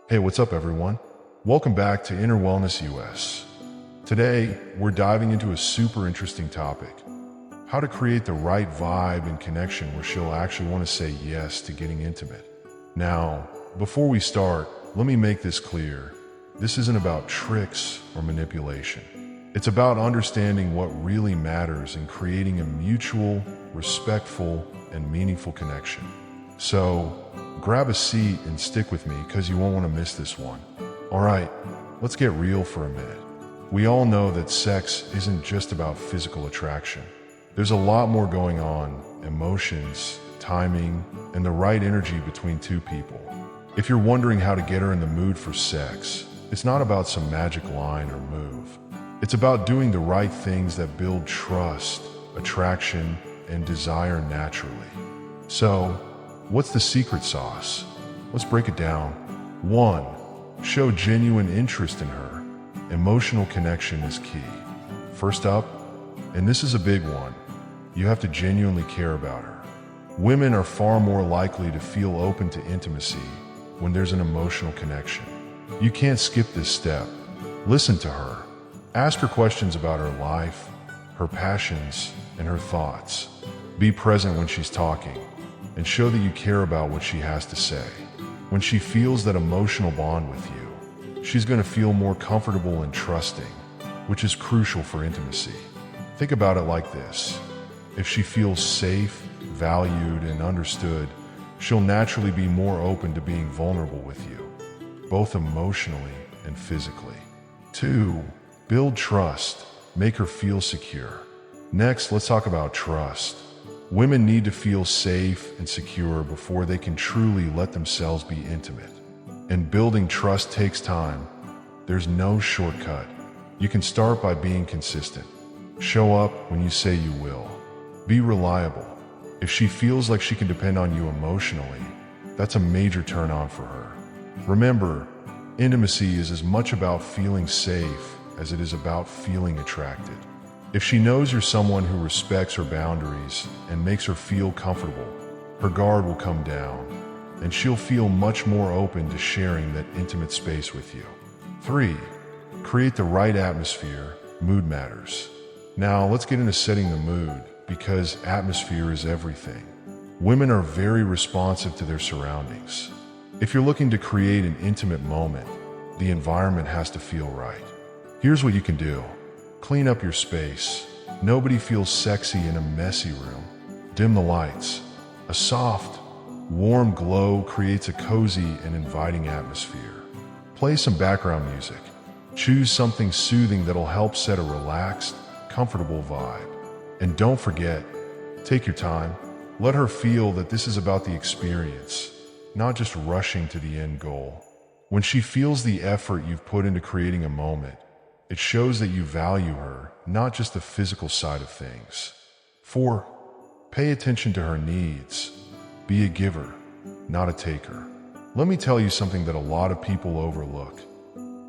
Hey, what's up, everyone? Welcome back to Inner Wellness US. Today, we're diving into a super interesting topic: how to create the right vibe and connection where she'll actually want to say yes to getting intimate. Now, before we start, let me make this clear. This isn't about tricks or manipulation. It's about understanding what really matters and creating a mutual, respectful, and meaningful connection. So, grab a seat and stick with me because you won't want to miss this one. Alright, let's get real for a minute. We all know that sex isn't just about physical attraction. There's a lot more going on: emotions, timing, and the right energy between two people. If you're wondering how to get her in the mood for sex, it's not about some magic line or move. It's about doing the right things that build trust, attraction, and desire naturally. So, what's the secret sauce? Let's break it down. 1. Show genuine interest in her. Emotional connection is key. First up, and this is a big one, you have to genuinely care about her. Women are far more likely to feel open to intimacy when there's an emotional connection. You can't skip this step. Listen to her. Ask her questions about her life, her passions, and her thoughts. Be present when she's talking, and show that you care about what she has to say. When she feels that emotional bond with you, she's going to feel more comfortable and trusting, which is crucial for intimacy. Think about it like this: if she feels safe, valued, and understood, she'll naturally be more open to being vulnerable with you, both emotionally and physically. 2. Build trust. Make her feel secure. Next, let's talk about trust. Women need to feel safe and secure before they can truly let themselves be intimate. And building trust takes time. There's no shortcut. You can start by being consistent. Show up when you say you will. Be reliable. If she feels like she can depend on you emotionally, that's a major turn on for her. Remember, intimacy is as much about feeling safe as it is about feeling attracted. If she knows you're someone who respects her boundaries and makes her feel comfortable, her guard will come down, and she'll feel much more open to sharing that intimate space with you. 3. Create the right atmosphere. Mood matters. Now, let's get into setting the mood, because atmosphere is everything. Women are very responsive to their surroundings. If you're looking to create an intimate moment, the environment has to feel right. Here's what you can do. Clean up your space. Nobody feels sexy in a messy room. Dim the lights. A soft, warm glow creates a cozy and inviting atmosphere. Play some background music. Choose something soothing that'll help set a relaxed, comfortable vibe. And don't forget, take your time. Let her feel that this is about the experience, not just rushing to the end goal. When she feels the effort you've put into creating a moment, it shows that you value her, not just the physical side of things. 4. Pay attention to her needs. Be a giver, not a taker. Let me tell you something that a lot of people overlook.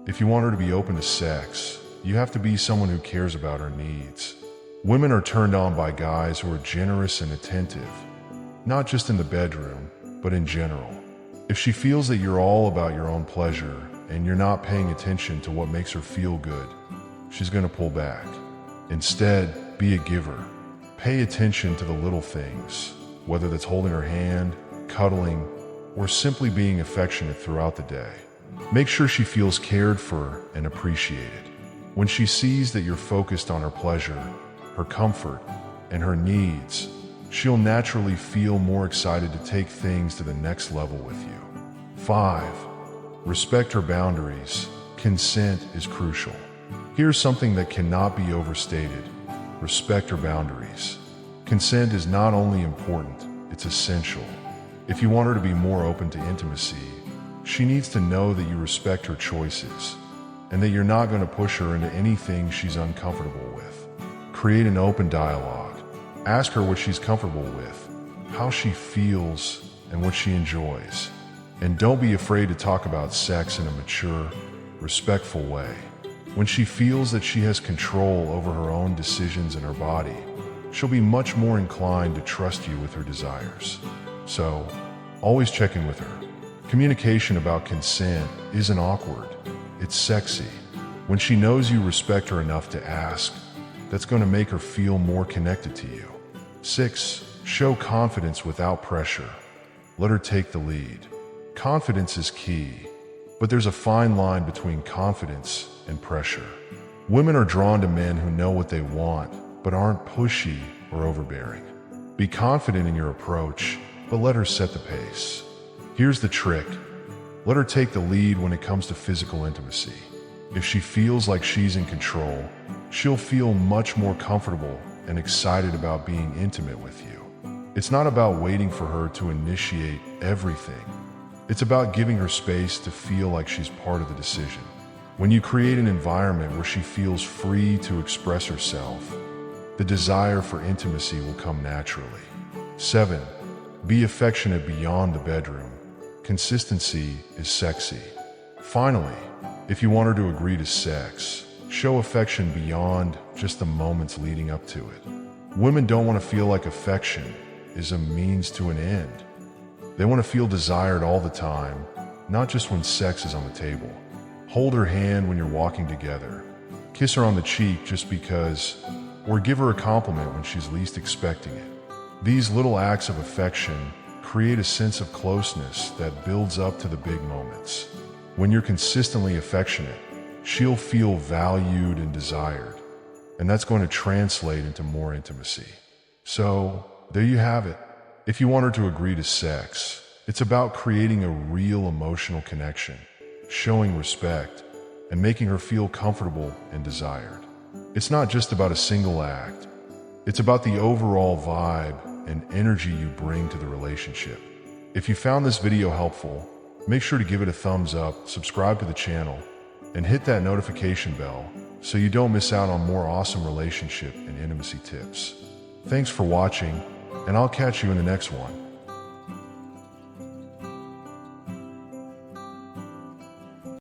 If you want her to be open to sex, you have to be someone who cares about her needs. Women are turned on by guys who are generous and attentive, not just in the bedroom, but in general. If she feels that you're all about your own pleasure and you're not paying attention to what makes her feel good, she's going to pull back. Instead, be a giver. Pay attention to the little things, whether that's holding her hand, cuddling, or simply being affectionate throughout the day. Make sure she feels cared for and appreciated. When she sees that you're focused on her pleasure, her comfort, and her needs, she'll naturally feel more excited to take things to the next level with you. 5. Respect her boundaries. Consent is crucial. Here's something that cannot be overstated. Respect her boundaries. Consent is not only important, it's essential. If you want her to be more open to intimacy, she needs to know that you respect her choices, and that you're not going to push her into anything she's uncomfortable with. Create an open dialogue. Ask her what she's comfortable with, how she feels, and what she enjoys. And don't be afraid to talk about sex in a mature, respectful way. When she feels that she has control over her own decisions and her body, she'll be much more inclined to trust you with her desires. So, always check in with her. Communication about consent isn't awkward, it's sexy. When she knows you respect her enough to ask, that's going to make her feel more connected to you. 6. Show confidence without pressure. Let her take the lead. Confidence is key, but there's a fine line between confidence and pressure. Women are drawn to men who know what they want, but aren't pushy or overbearing. Be confident in your approach, but let her set the pace. Here's the trick. Let her take the lead when it comes to physical intimacy. If she feels like she's in control, she'll feel much more comfortable and excited about being intimate with you. It's not about waiting for her to initiate everything. It's about giving her space to feel like she's part of the decision. When you create an environment where she feels free to express herself, the desire for intimacy will come naturally. 7. Be affectionate beyond the bedroom. Consistency is sexy. Finally, if you want her to agree to sex, show affection beyond just the moments leading up to it. Women don't want to feel like affection is a means to an end. They want to feel desired all the time, not just when sex is on the table. Hold her hand when you're walking together. Kiss her on the cheek just because, or give her a compliment when she's least expecting it. These little acts of affection create a sense of closeness that builds up to the big moments. When you're consistently affectionate, she'll feel valued and desired, and that's going to translate into more intimacy. So, there you have it. If you want her to agree to sex, it's about creating a real emotional connection, showing respect, and making her feel comfortable and desired. It's not just about a single act. It's about the overall vibe and energy you bring to the relationship. If you found this video helpful, make sure to give it a thumbs up, subscribe to the channel, and hit that notification bell so you don't miss out on more awesome relationship and intimacy tips. Thanks for watching, and I'll catch you in the next one.